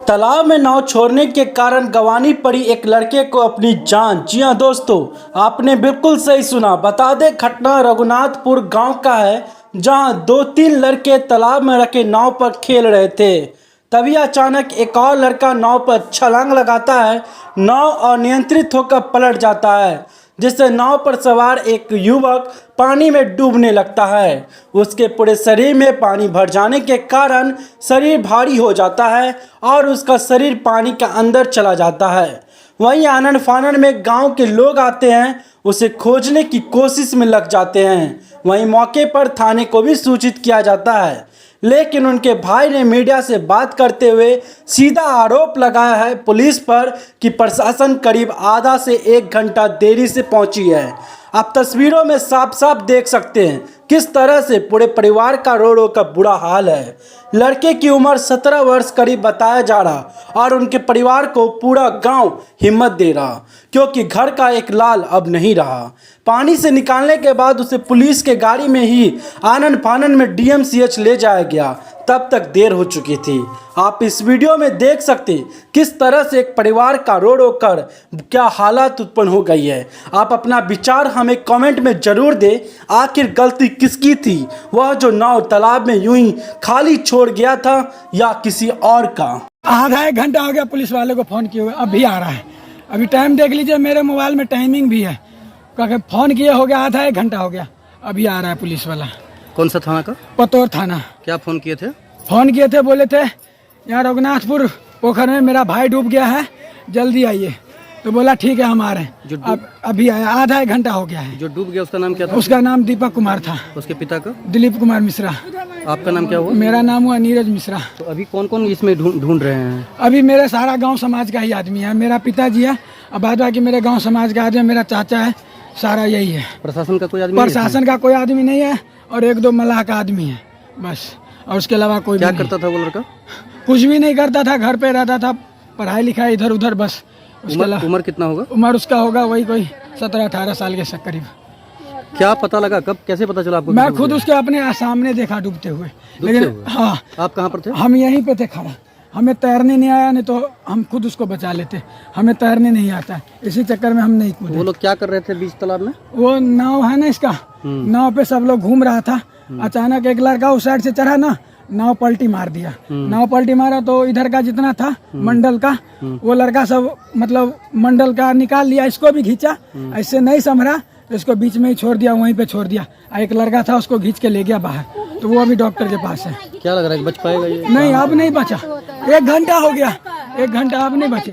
तालाब में नाव छोड़ने के कारण गंवानी पड़ी एक लड़के को अपनी जान। जी हां दोस्तों, आपने बिल्कुल सही सुना। बता दें घटना रघुनाथपुर गांव का है, जहां 2-3 लड़के तालाब में रखे नाव पर खेल रहे थे। तभी अचानक एक और लड़का नाव पर छलांग लगाता है। नाव अनियंत्रित होकर पलट जाता है, जिससे नाव पर सवार एक युवक पानी में डूबने लगता है। उसके पूरे शरीर में पानी भर जाने के कारण शरीर भारी हो जाता है और उसका शरीर पानी के अंदर चला जाता है। वहीं आनन फानन में गांव के लोग आते हैं, उसे खोजने की कोशिश में लग जाते हैं। वहीं मौके पर थाने को भी सूचित किया जाता है, लेकिन उनके भाई ने मीडिया से बात करते हुए सीधा आरोप लगाया है पुलिस पर कि प्रशासन करीब आधा से 1 घंटा देरी से पहुंची है। आप तस्वीरों में साफ साफ देख सकते हैं किस तरह से पूरे परिवार का रो रो का बुरा हाल है। लड़के की उम्र 17 वर्ष करीब बताया जा रहा और उनके परिवार को पूरा गांव हिम्मत दे रहा, क्योंकि घर का एक लाल अब नहीं रहा। पानी से निकालने के बाद उसे पुलिस के गाड़ी में ही आनन फानन में DMCH ले जाया गया। तब तक देर हो चुकी थी। आप इस वीडियो में देख सकते किस तरह से एक परिवार का रो रो कर क्या हालत उत्पन्न हो गई है। आप अपना विचार हमें कमेंट में जरूर दें। आखिर गलती किसकी थी? वह जो नाव तालाब में यूं ही खाली छोड़ गया था या किसी और का? आधा 1 घंटा हो गया पुलिस वाले को फोन किए हुए, अभी आ रहा है। अभी टाइम देख लीजिए, मेरे मोबाइल में टाइमिंग भी है। क्योंकि फोन किए हो गया आधा 1 घंटा हो गया, अभी आ रहा है पुलिस वाला। कौन सा थाना का? पतोर थाना। क्या फोन किए थे? फोन किए थे, बोले थे यहाँ रघुनाथपुर पोखर में मेरा भाई डूब गया है, जल्दी आइए। तो बोला ठीक है हम आ रहे हैं। अब अभी आया, आधा 1 घंटा हो गया है। जो डूब गया उसका नाम क्या था? उसका नाम दीपक कुमार था। उसके पिता का? दिलीप कुमार मिश्रा। आपका नाम क्या हुआ? मेरा नाम हुआ नीरज मिश्रा। तो अभी कौन कौन इसमें ढूंढ रहे हैं? अभी मेरे सारा गांव समाज का ही आदमी है। मेरा पिताजी है, अब बाद बाकी मेरे गांव समाज का आदमी, मेरा चाचा है, सारा यही है। प्रशासन का कोई आदमी? प्रशासन का कोई आदमी नहीं है, और 1-2 मलाह का आदमी है बस, और उसके अलावा कोई क्या करता था वो लड़का? कुछ भी नहीं करता था, घर पे रहता था, पढ़ाई लिखाई इधर उधर बस। उम्र कितना होगा? उम्र उसका होगा वही कोई 17-18 साल के करीब। क्या पता लगा कब, कैसे पता चला आपको? मैं खुद उसके अपने सामने देखा डूबते हुए। लेकिन हाँ, आप कहाँ पर थे? हम यहीं पे थे खड़ा। हमें तैरने नहीं आया, नहीं तो हम खुद उसको बचा लेते। हमें तैरने नहीं आता, इसी चक्कर में हम नहीं कूदे। वो लोग क्या कर रहे थे बीच तालाब में? वो नाव है ना इसका, नाव पे सब लोग घूम रहा था। अचानक एक लड़का उस साइड से चढ़ा ना, नाव पलटी मार दिया। नाव पलटी मारा तो इधर का जितना था मंडल का, वो लड़का सब मतलब मंडल का निकाल लिया, इसको भी खींचा, ऐसे नहीं संभरा तो इसको बीच में ही छोड़ दिया, वहीं पे छोड़ दिया। एक लड़का था उसको खींच के ले गया बाहर, तो वो अभी डॉक्टर के पास है। क्या लग रहा है बच पाएगा ये? नहीं, अब नहीं बचा। 1 घंटा हो गया, 1 घंटा अब नहीं बचे।